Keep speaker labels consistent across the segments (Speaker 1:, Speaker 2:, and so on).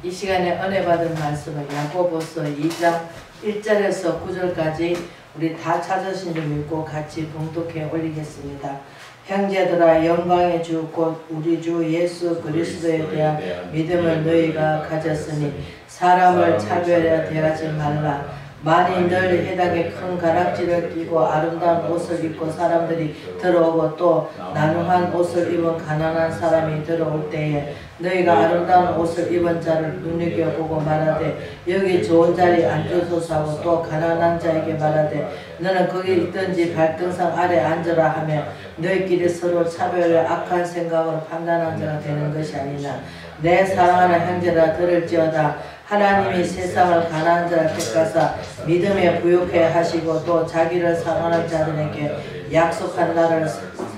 Speaker 1: 이 시간에 은혜 받은 말씀은 야고보서 2장 1절에서 9절까지 우리 다 찾으신 줄 믿고 같이 봉독해 올리겠습니다. 형제들아, 영광의 주 곧 우리 주 예수 그리스도에 대한 믿음을 너희가 가졌으니 사람을 차별하여 대하지 말라. 만일 늘 해당에 큰 가락지를 끼고 아름다운 옷을 입고 사람들이 들어오고 또 나눔한 옷을 입은 가난한 사람이 들어올 때에 너희가 아름다운 옷을 입은 자를 눈여겨보고 말하되 여기 좋은 자리에 앉으소서 하고 또 가난한 자에게 말하되 너는 거기 있든지 발등상 아래 앉으라 하며 너희끼리 서로 차별해 악한 생각으로 판단한 자가 되는 것이 아니냐. 내 사랑하는 형제라 들을지어다. 하나님이 세상을 가난한 자를 택하사 믿음에 부욕해 하시고 또 자기를 사랑하는 자들에게 약속한 날을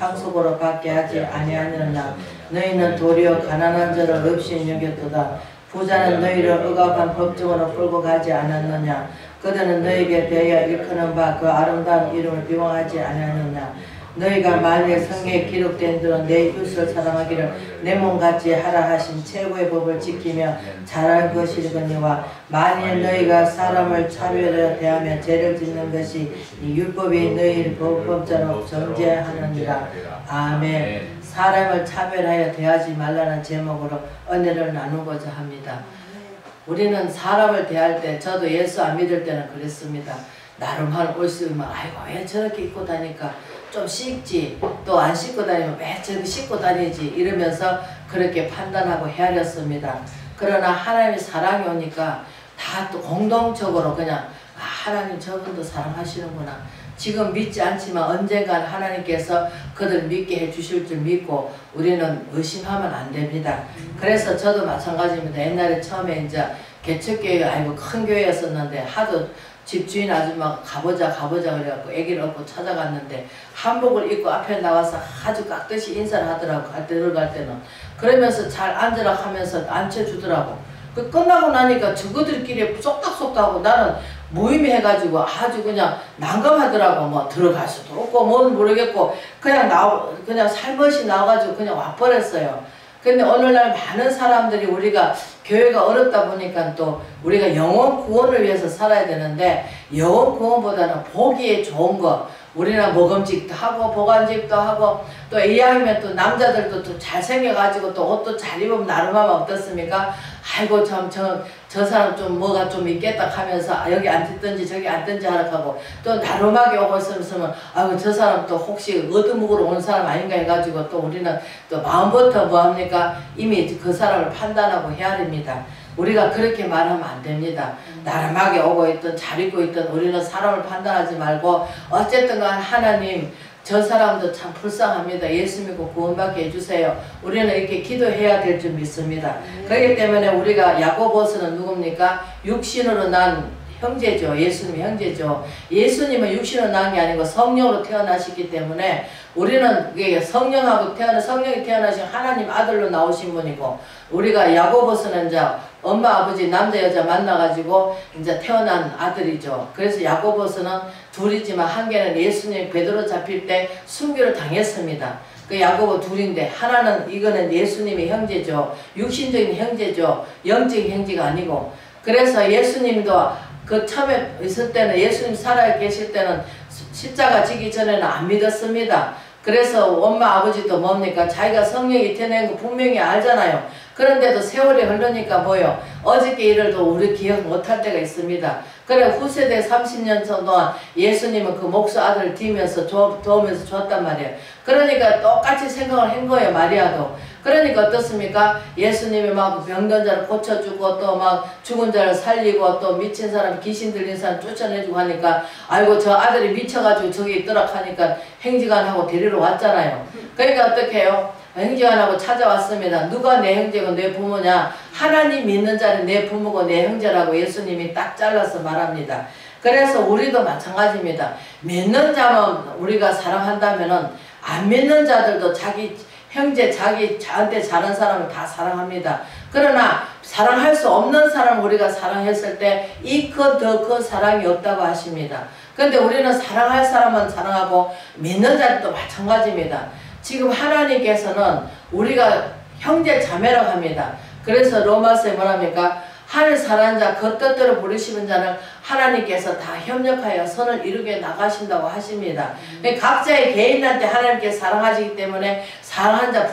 Speaker 1: 상속으로 받게 하지 아니하느냐. 너희는 도리어 가난한 자를 없이 여겼도다. 부자는 너희를 억압한 법정으로 끌고 가지 않았느냐. 그들은 너희에게 대하여 일컫는 바 그 아름다운 이름을 비방하지 않았느냐. 너희가 만일 성경에 기록된 대로 내 이웃을 사랑하기를 내 몸같이 하라 하신 최고의 법을 지키며 잘할 것이거니와 만일 너희가 사람을 차별하여 대하며 죄를 짓는 것이 이 율법이 너희를 범죄로 정죄하느니라. 아멘. 사람을 차별하여 대하지 말라는 제목으로 은혜를 나누고자 합니다. 우리는 사람을 대할 때, 저도 예수 안 믿을 때는 그랬습니다. 나름한 옷을 입으면 아이고 왜 저렇게 입고 다니까 좀 씻지, 또 안 씻고 다니면 왜 저렇게 씻고 다니지 이러면서 그렇게 판단하고 헤아렸습니다. 그러나 하나님의 사랑이 오니까 다 또 공동적으로 그냥 하나님 저분도 사랑하시는구나. 지금 믿지 않지만 언젠간 하나님께서 그들 믿게 해주실 줄 믿고 우리는 의심하면 안 됩니다. 그래서 저도 마찬가지입니다. 옛날에 처음에 이제 개척교회가 아니고 큰 교회였었는데 하도 집주인 아줌마가 가보자 그래갖고 애기를 업고 찾아갔는데 한복을 입고 앞에 나와서 아주 깍듯이 인사를 하더라고. 들어갈 때는 그러면서 잘 앉으라 하면서 앉혀주더라고. 그 끝나고 나니까 저거들끼리 쏙닥쏙닥하고 나는 모임이 해가지고 아주 그냥 난감하더라고. 뭐 들어갈 수도 없고 뭔 모르겠고 그냥 살며시 나와가지고 그냥 와버렸어요. 근데 오늘날 많은 사람들이 우리가 교회가 어렵다 보니까 또 우리가 영혼 구원을 위해서 살아야 되는데 영혼 구원보다는 보기에 좋은 거 우리는 먹음직도 하고 보관직도 하고 또 이왕이면 또 남자들도 또 잘생겨가지고 또 옷도 잘 입으면 나름하면 어떻습니까? 아이고 참 저 사람 좀 뭐가 좀 있겠다 하면서 여기 앉든지 저기 앉든지 하라고 또 나름하게 오고 있으면 아이고 저 사람 또 혹시 어두묵으로 온 사람 아닌가 해가지고 또 우리는 또 마음부터 뭐합니까? 이미 그 사람을 판단하고 헤아립니다. 우리가 그렇게 말하면 안 됩니다. 나름하게 오고 있든 잘 입고 있든 우리는 사람을 판단하지 말고 어쨌든 간 하나님 저 사람도 참 불쌍합니다. 예수 믿고 구원받게 해주세요. 우리는 이렇게 기도해야 될 줄 믿습니다. 그렇기 때문에 우리가 야고보서는 누굽니까? 육신으로 난 형제죠. 예수님이 형제죠. 예수님은 육신으로 난 게 아니고 성령으로 태어나시기 때문에 우리는 성령이 태어나신 하나님 아들로 나오신 분이고 우리가 야고보서는 이제 엄마 아버지 남자 여자 만나가지고 이제 태어난 아들이죠. 그래서 야고보서는 둘이지만 한 개는 예수님 베드로 잡힐 때 순교를 당했습니다. 그 야고보 둘인데 하나는 이거는 예수님의 형제죠. 육신적인 형제죠. 영적인 형제가 아니고. 그래서 예수님도 그 처음에 있을 때는 예수님 살아 계실 때는 십자가 지기 전에는 안 믿었습니다. 그래서 엄마 아버지도 뭡니까? 자기가 성령이 태어난 거 분명히 알잖아요. 그런데도 세월이 흐르니까 뭐요? 어저께 일을도 우리 기억 못할 때가 있습니다. 그래 후세대 30년 동안 예수님은 그 목수 아들을 도우면서 줬단 말이에요. 그러니까 똑같이 생각을 한 거예요. 마리아도. 그러니까 어떻습니까? 예수님이 막 병든 자를 고쳐주고 또 막 죽은 자를 살리고 또 미친 사람 귀신 들린 사람 쫓아내주고 하니까 아이고 저 아들이 미쳐가지고 저기 있더라 하니까 행지관하고 데리러 왔잖아요. 그러니까 어떻게 해요? 행지관하고 찾아왔습니다. 누가 내 형제고 내 부모냐? 하나님 믿는 자는 내 부모고 내 형제라고 예수님이 딱 잘라서 말합니다. 그래서 우리도 마찬가지입니다. 믿는 자만 우리가 사랑한다면은 안 믿는 자들도 자기 형제 저한테 잘한 사람을 다 사랑합니다. 그러나 사랑할 수 없는 사람을 우리가 사랑했을 때 이 큰 더 큰 사랑이 없다고 하십니다. 그런데 우리는 사랑할 사람은 사랑하고 믿는 자들도 마찬가지입니다. 지금 하나님께서는 우리가 형제 자매라고 합니다. 그래서 로마서에 뭐랍니까? 하늘 살아난 자 그 뜻대로 부르시는 자는 하나님께서 다 협력하여 선을 이루게 나가신다고 하십니다. 각자의 개인한테 하나님께서 사랑하시기 때문에 사랑한 자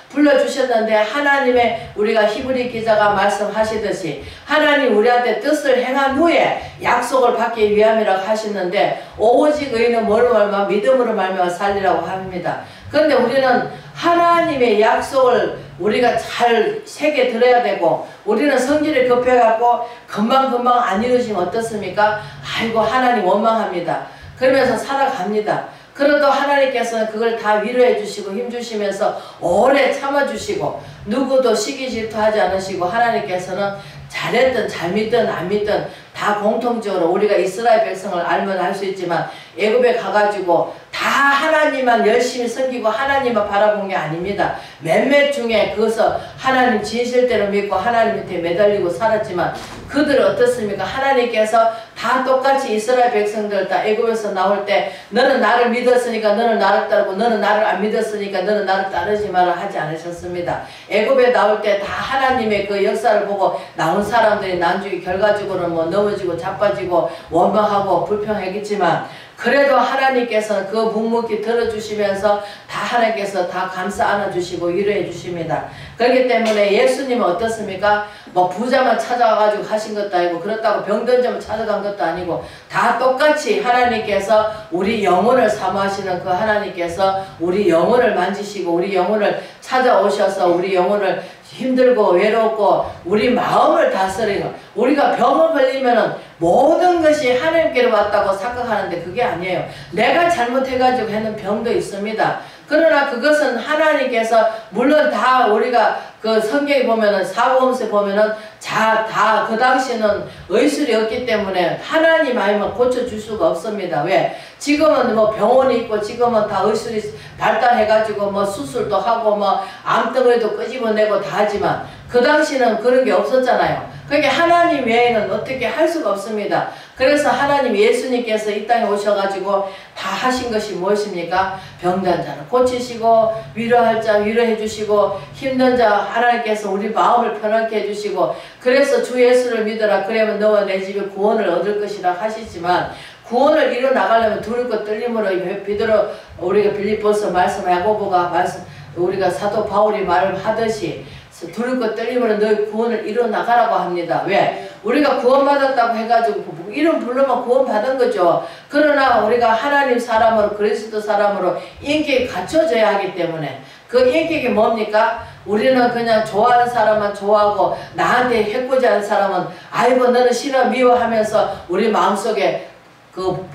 Speaker 1: 불러주셨는데 하나님의 우리가 히브리 기자가 말씀하시듯이 하나님 우리한테 뜻을 행한 후에 약속을 받기 위함이라고 하시는데 오직 의인은 뭐로 말미암아 믿음으로 말미암아 살리라고 합니다. 그런데 우리는 하나님의 약속을 우리가 잘 새겨 들어야 되고 우리는 성질이 급해갖고 금방금방 안 이루어지면 어떻습니까? 아이고 하나님 원망합니다. 그러면서 살아갑니다. 그래도 하나님께서는 그걸 다 위로해 주시고 힘 주시면서 오래 참아주시고 누구도 시기 질투하지 않으시고 하나님께서는 잘했든 잘 믿든 안 믿든 다 공통적으로 우리가 이스라엘 백성을 알면 알 수 있지만 애굽에 가가지고 다 하나님만 열심히 섬기고 하나님만 바라본 게 아닙니다. 몇몇 중에 그것을 하나님 진실대로 믿고 하나님 밑에 매달리고 살았지만 그들 어떻습니까? 하나님께서 다 똑같이 이스라엘 백성들 다 애굽에서 나올 때 너는 나를 믿었으니까 너는 나를 따르고 너는 나를 안 믿었으니까 너는 나를 따르지 마라 하지 않으셨습니다. 애굽에 나올 때 다 하나님의 그 역사를 보고 나온 사람들이 나중에 결과적으로는 뭐 넘어지고 자빠지고 원망하고 불평하겠지만 그래도 하나님께서는 그 묵묵히 들어주시면서 다 하나님께서 다 감싸 안아주시고 위로해 주십니다. 그렇기 때문에 예수님은 어떻습니까? 뭐 부자만 찾아가지고 하신 것도 아니고 그렇다고 병든 자만 찾아간 것도 아니고 다 똑같이 하나님께서 우리 영혼을 사모하시는 그 하나님께서 우리 영혼을 만지시고 우리 영혼을 찾아오셔서 우리 영혼을 힘들고 외롭고 우리 마음을 다스리는 우리가 병을 걸리면은 모든 것이 하나님께로 왔다고 생각하는데 그게 아니에요. 내가 잘못해가지고 했는 병도 있습니다. 그러나 그것은 하나님께서 물론 다 우리가 그 성경에 보면은 사복음서에 보면은 다 그 당시는 의술이 없기 때문에 하나님 아니면 고쳐줄 수가 없습니다. 왜? 지금은 뭐 병원이 있고 지금은 다 의술이 발달해가지고 뭐 수술도 하고 뭐 암덩어리도 끄집어내고 다 하지만 그 당시는 그런 게 없었잖아요. 그러니까 하나님 외에는 어떻게 할 수가 없습니다. 그래서 하나님 예수님께서 이 땅에 오셔가지고 다 하신 것이 무엇입니까? 병든 자를 고치시고 위로할 자 위로해 주시고 힘든 자 하나님께서 우리 마음을 편하게 해주시고 그래서 주 예수를 믿어라 그러면 너와 내 집에 구원을 얻을 것이라 하시지만 구원을 이뤄 나가려면 두려울 것 떨림으로 베드로 우리가 빌립보서 말씀 야고보가 말씀 우리가 사도 바울이 말을 하듯이 두려울 것 떨림으로 너희 구원을 이뤄 나가라고 합니다. 왜? 우리가 구원받았다고 해가지고 이름 부르면 구원받은 거죠. 그러나 우리가 하나님 사람으로 그리스도 사람으로 인격이 갖춰져야 하기 때문에 그 인격이 뭡니까? 우리는 그냥 좋아하는 사람만 좋아하고 나한테 해코지하는 사람은 아이고 너는 싫어 미워하면서 우리 마음속에 그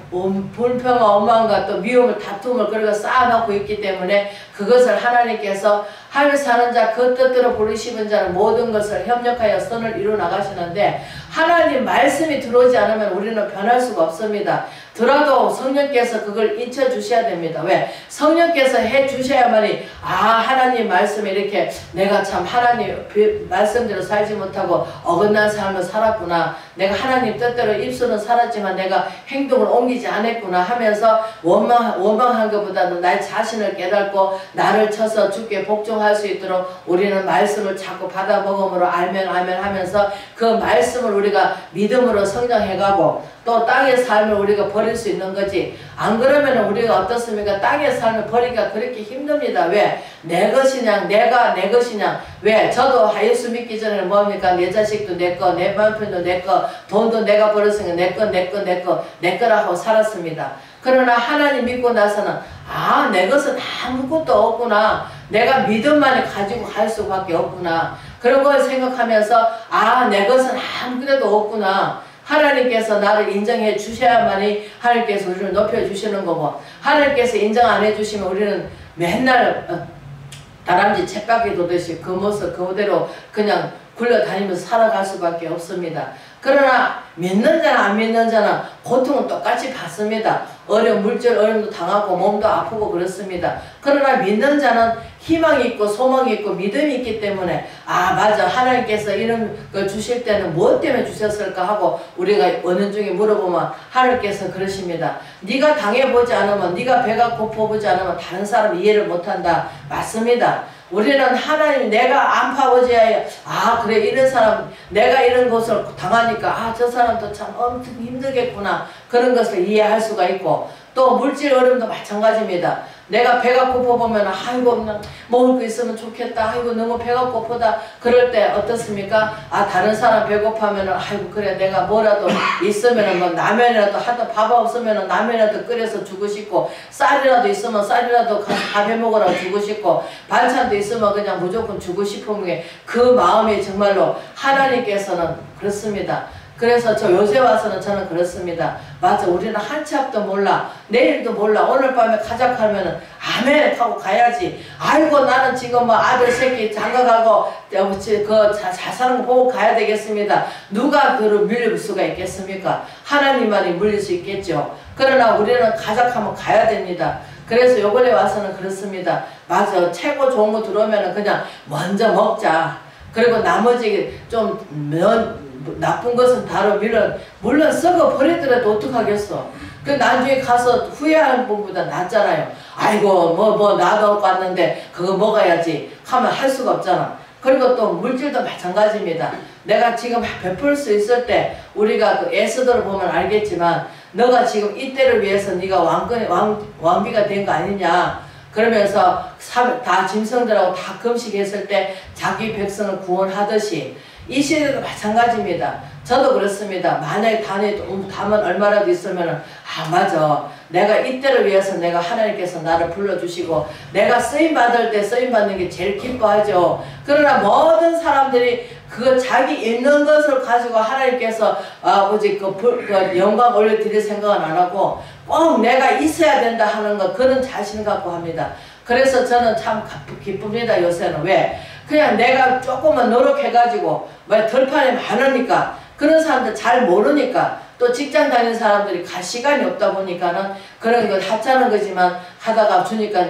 Speaker 1: 불평과 원망과 또 미움을 다툼을 그리고 쌓아놓고 있기 때문에 그것을 하나님께서 하늘 사는 자 그 뜻대로 부르시는 자는 모든 것을 협력하여 선을 이루어 나가시는데 하나님 말씀이 들어오지 않으면 우리는 변할 수가 없습니다. 들어도 성령께서 그걸 인쳐 주셔야 됩니다. 왜? 성령께서 해 주셔야만이 하나님 말씀에 이렇게 내가 참 하나님 말씀대로 살지 못하고 어긋난 삶을 살았구나. 내가 하나님 뜻대로 입술은 살았지만 내가 행동을 옮기지 않았구나 하면서 원망한 것보다는 나의 자신을 깨닫고 나를 쳐서 주께 복종할 수 있도록 우리는 말씀을 자꾸 받아 먹음으로 알면 하면서 그 말씀을 우리가 믿음으로 성장해가고 또 땅의 삶을 우리가 버릴 수 있는 거지. 안 그러면 우리가 어떻습니까? 땅의 삶을 버리기가 그렇게 힘듭니다. 왜? 내 것이냐 내가 내 것이냐. 왜? 저도 예수 믿기 전에 뭡니까? 내 자식도 내 거, 내 남편도 내 거, 돈도 내가 벌었으니까 내 거라고 살았습니다. 그러나 하나님 믿고 나서는 내 것은 아무것도 없구나. 내가 믿음만을 가지고 갈 수밖에 없구나. 그런 걸 생각하면서 내 것은 아무것도 없구나. 하나님께서 나를 인정해 주셔야만이 하나님께서 우리를 높여주시는 거고 하나님께서 인정 안 해주시면 우리는 맨날 다람쥐 쳇바퀴 도듯이 그 모습 그대로 그냥 굴러다니면서 살아갈 수밖에 없습니다. 그러나 믿는 자나 안 믿는 자나 고통은 똑같이 받습니다. 물질 어려움도 당하고 몸도 아프고 그렇습니다. 그러나 믿는 자는 희망이 있고 소망이 있고 믿음이 있기 때문에 맞아 하나님께서 이런 걸 주실 때는 무엇 때문에 주셨을까 하고 우리가 어느 중에 물어보면 하나님께서 그러십니다. 네가 당해보지 않으면 네가 배가 고파보지 않으면 다른 사람 이해를 못한다. 맞습니다. 우리는 하나님 내가 안파고지야 그래 이런 사람 내가 이런 것을 당하니까 저 사람도 참 엄청 힘들겠구나 그런 것을 이해할 수가 있고 또 물질 어려움도 마찬가지입니다. 내가 배가 고파보면 아이고 먹을 거 있으면 좋겠다 아이고 너무 배가 고프다 그럴 때 어떻습니까? 다른 사람 배고파면 아이고 그래 내가 뭐라도 있으면 뭐 라면이라도 하다 밥 없으면 라면이라도 끓여서 주고 싶고 쌀이라도 있으면 쌀이라도 가서 밥 해먹으라고 주고 싶고 반찬도 있으면 그냥 무조건 주고 싶은 게 그 마음이 정말로 하나님께서는 그렇습니다. 그래서 저 요새 와서는 저는 그렇습니다. 맞아 우리는 한 치 앞도 몰라 내일도 몰라 오늘 밤에 가자 하면은 아멘 하고 가야지 아이고 나는 지금 뭐 아들 새끼 장가가고 그 잘 사는 거 보고 가야 되겠습니다. 누가 그를 물릴 수가 있겠습니까? 하나님만이 물릴 수 있겠죠. 그러나 우리는 가자 하면 가야 됩니다. 그래서 요번에 와서는 그렇습니다. 맞아 최고 좋은 거 들어오면은 그냥 먼저 먹자. 그리고 나머지 좀 나쁜 것은 다로 물론 썩어 버리더라도 어떡하겠어. 그 나중에 가서 후회하는 분보다 낫잖아요. 아이고 뭐 나도 왔는데 그거 먹어야지 하면 할 수가 없잖아. 그리고 또 물질도 마찬가지입니다. 내가 지금 베풀 수 있을 때 우리가 그 에스더를 보면 알겠지만 너가 지금 이때를 위해서 네가 왕비가 된 거 아니냐. 그러면서 다 짐승들하고 다 금식했을 때 자기 백성을 구원하듯이 이 시대도 마찬가지입니다. 저도 그렇습니다. 만약에 담은 얼마라도 있으면 맞아 내가 이때를 위해서 내가 하나님께서 나를 불러주시고 내가 쓰임받을 때 쓰임받는 게 제일 기뻐하죠. 그러나 모든 사람들이 그 자기 있는 것을 가지고 하나님께서 그 영광 올려드릴 생각은 안 하고 꼭 내가 있어야 된다 하는 것 그런 자신 갖고 합니다. 그래서 저는 참 기쁩니다. 요새는 왜? 그냥 내가 조금만 노력해가지고 왜 덜판이 많으니까 그런 사람들 잘 모르니까 또 직장 다니는 사람들이 갈 시간이 없다 보니까는 그런 거 하찮은 거지만 하다가 주니까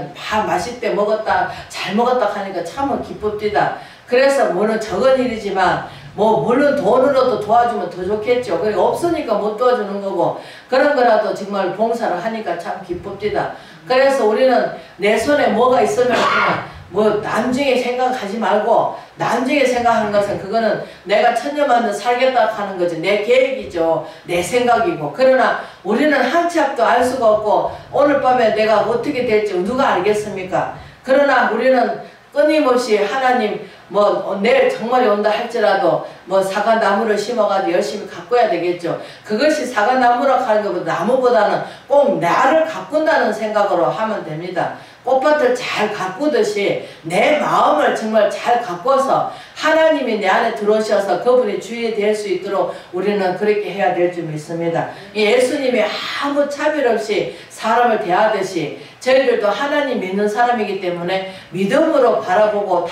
Speaker 1: 맛있게 먹었다 잘 먹었다 하니까 참 기쁩니다. 그래서 물론 적은 일이지만 물론 돈으로도 도와주면 더 좋겠죠. 그리고 없으니까 못 도와주는 거고 그런 거라도 정말 봉사를 하니까 참 기쁩니다. 그래서 우리는 내 손에 뭐가 있으면 그냥 나중에 생각하지 말고 나중에 생각하는 것은 그거는 내가 천년만년 살겠다 하는 거지 내 계획이죠. 내 생각이고 그러나 우리는 한 치 앞도 알 수가 없고 오늘 밤에 내가 어떻게 될지 누가 알겠습니까? 그러나 우리는 끊임없이 하나님 내일 정말이 온다 할지라도 사과나무를 심어가지고 열심히 가꿔야 되겠죠. 그것이 사과나무라고 하는 것보다 나무보다는 꼭 나를 가꾼다는 생각으로 하면 됩니다. 꽃밭을 잘 가꾸듯이 내 마음을 정말 잘 가꿔서 하나님이 내 안에 들어오셔서 그분이 주인이 될 수 있도록 우리는 그렇게 해야 될 줄 믿습니다. 예수님이 아무 차별 없이 사람을 대하듯이 저희들도 하나님 믿는 사람이기 때문에 믿음으로 바라보고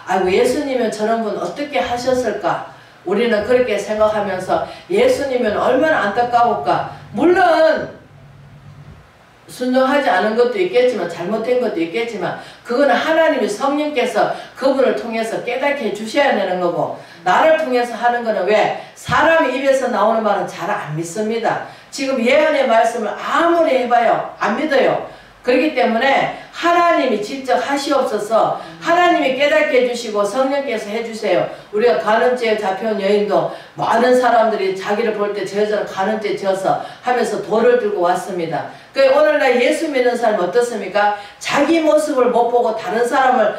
Speaker 1: 아이고 예수님은 저런 분 어떻게 하셨을까? 우리는 그렇게 생각하면서 예수님은 얼마나 안타까울까? 물론 순종하지 않은 것도 있겠지만 잘못된 것도 있겠지만 그거는 하나님이 성령께서 그분을 통해서 깨닫게 해주셔야 되는 거고 나를 통해서 하는 거는 왜? 사람의 입에서 나오는 말은 잘 안 믿습니다. 지금 예언의 말씀을 아무리 해봐요 안 믿어요. 그렇기 때문에 하나님이 직접 하시옵소서. 하나님이 깨닫게 해주시고 성령께서 해주세요. 우리가 간음죄에 잡혀온 여인도 많은 사람들이 자기를 볼 때 저 여자는 간음죄 지어서 하면서 돌을 들고 왔습니다. 오늘날 예수 믿는 사람 어떻습니까? 자기 모습을 못 보고 다른 사람을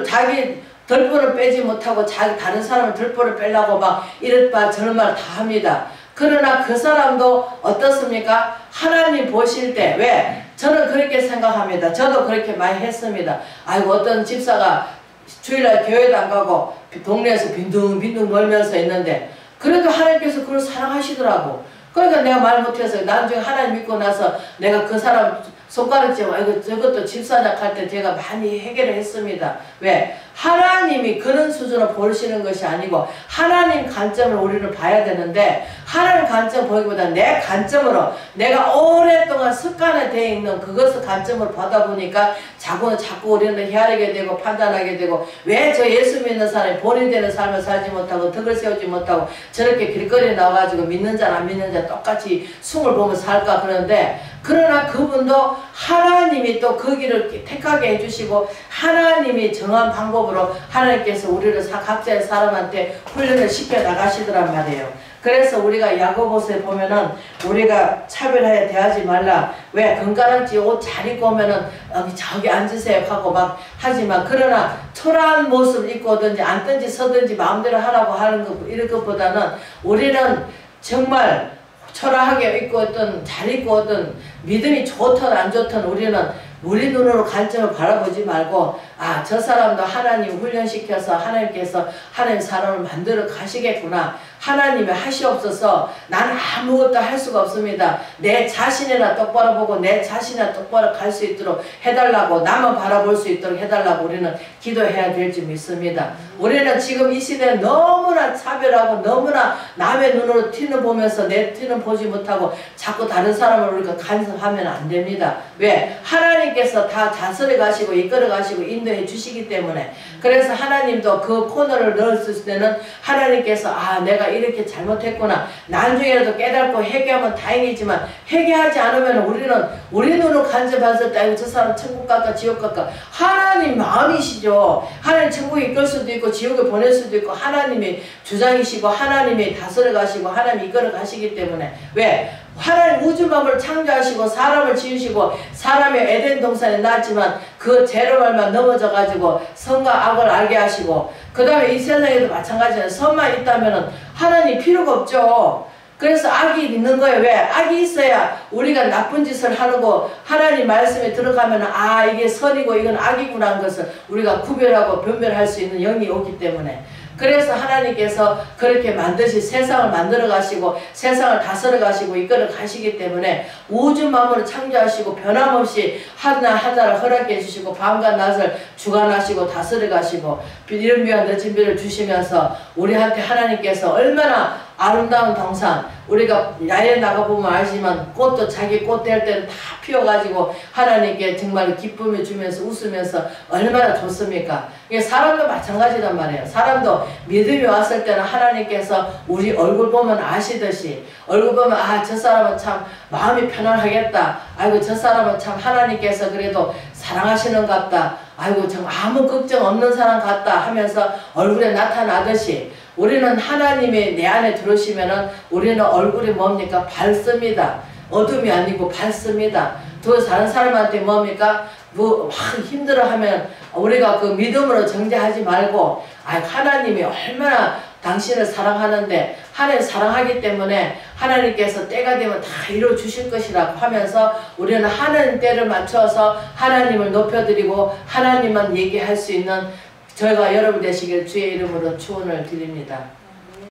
Speaker 1: 자기 덜보를 빼지 못하고 다른 사람을 덜보를 빼려고 막 이런 말 저런 말 다 합니다. 그러나 그 사람도 어떻습니까? 하나님 보실 때 왜? 저는 그렇게 생각합니다. 저도 그렇게 많이 했습니다. 아이고 어떤 집사가 주일날 교회도 안 가고 동네에서 빈둥빈둥 놀면서 있는데 그래도 하나님께서 그걸 사랑하시더라고. 그러니까 내가 말 못해서 나중에 하나님 믿고 나서 내가 그 사람 손가락질 아이고 저것도 집사작 할 때 제가 많이 해결을 했습니다. 왜? 하나님이 그런 수준으로 보시는 것이 아니고 하나님 관점으로 우리는 봐야 되는데 하나님 관점 보기보다 내 관점으로 내가 오랫동안 습관화되어 있는 그것을 관점으로 보다 보니까 자꾸 우리는 헤아리게 되고 판단하게 되고 왜 저 예수 믿는 사람이 본인 되는 삶을 살지 못하고 덕을 세우지 못하고 저렇게 길거리에 나와가지고 믿는 자 안 믿는 자 똑같이 숭을 보며 살까 그러는데 그러나 그분도 하나님이 또 그 길을 택하게 해주시고 하나님이 정한 방법으로 하나님께서 우리를 각자의 사람한테 훈련을 시켜 나가시더란 말이에요. 그래서 우리가 야고보서에 보면은 우리가 차별하여 대하지 말라. 왜 건가랑지 옷 잘 입고 오면은 저기 앉으세요 하고 막 하지만 그러나 초라한 모습 입고 오든지 앉든지 서든지 마음대로 하라고 하는 것 이런 것보다는 우리는 정말 초라하게 입고 오든 잘 입고 오든 믿음이 좋든 안 좋든 우리는 우리 눈으로 관점을 바라보지 말고 아, 저 사람도 하나님 훈련시켜서 하나님께서 하나님 사람을 만들어 가시겠구나. 하나님이 하시옵소서. 나는 아무것도 할 수가 없습니다. 내 자신이나 똑바로 보고 내 자신이나 똑바로 갈 수 있도록 해달라고 나만 바라볼 수 있도록 해달라고 우리는 기도해야 될 줄 믿습니다. 우리는 지금 이 시대에 너무나 차별하고 너무나 남의 눈으로 티는 보면서 내 티는 보지 못하고 자꾸 다른 사람을 우리가 간섭하면 안 됩니다. 왜? 하나님께서 다 다스려 가시고 이끌어 가시고 인도해 주시기 때문에 그래서 하나님도 그 코너를 넣었을 때는 하나님께서 아 내가 이렇게 잘못했구나 나중에라도 깨닫고 회개하면 다행이지만 회개하지 않으면 우리는 우리 눈으로 간접했을 때 저 사람 천국 갈까 지옥 갈까 하나님 마음이시죠. 하나님 천국에 이끌 수도 있고 지옥에 보낼 수도 있고 하나님이 주장이시고 하나님이 다스려 가시고 하나님이 이끌어 가시기 때문에 왜? 하나님 우주 만물을 창조하시고 사람을 지으시고 사람이 에덴 동산에 낳았지만 그 죄로 말만 넘어져 가지고 선과 악을 알게 하시고 그 다음에 이 세상에도 마찬가지예요. 선만 있다면 하나님 필요가 없죠. 그래서 악이 있는 거예요. 왜? 악이 있어야 우리가 나쁜 짓을 하고 하나님 말씀에 들어가면 아 이게 선이고 이건 악이구나 하는 것을 우리가 구별하고 변별할 수 있는 영이 오기 때문에 그래서 하나님께서 그렇게 세상을 만들어 가시고 세상을 다스려 가시고 이끌어 가시기 때문에 우주 만물을 창조하시고 변함없이 하나하나를 허락해 주시고 밤과 낮을 주관하시고 다스려 가시고 이런 묘한 늦은 비를 주시면서 우리한테 하나님께서 얼마나 아름다운 동산 우리가 야외에 나가보면 알지만 꽃도 자기 꽃 될 때는 다 피워가지고 하나님께 정말 기쁨을 주면서 웃으면서 얼마나 좋습니까? 이게 사람도 마찬가지란 말이에요. 사람도 믿음이 왔을 때는 하나님께서 우리 얼굴 보면 아시듯이 얼굴 보면 아 저 사람은 참 마음이 편안하겠다. 아이고 저 사람은 참 하나님께서 그래도 사랑하시는 것 같다. 아이고 참 아무 걱정 없는 사람 같다 하면서 얼굴에 나타나듯이 우리는 하나님이 내 안에 들어오시면은 우리는 얼굴이 뭡니까? 밝습니다. 어둠이 아니고 밝습니다. 또 다른 사람한테 뭡니까? 뭐 막 힘들어하면 우리가 그 믿음으로 정죄하지 말고 아 하나님이 얼마나 당신을 사랑하는데 하나님 사랑하기 때문에 하나님께서 때가 되면 다 이루어 주실 것이라고 하면서 우리는 하나님 때를 맞춰서 하나님을 높여드리고 하나님만 얘기할 수 있는 저희가 여러분 되시길 주의 이름으로 축원을 드립니다.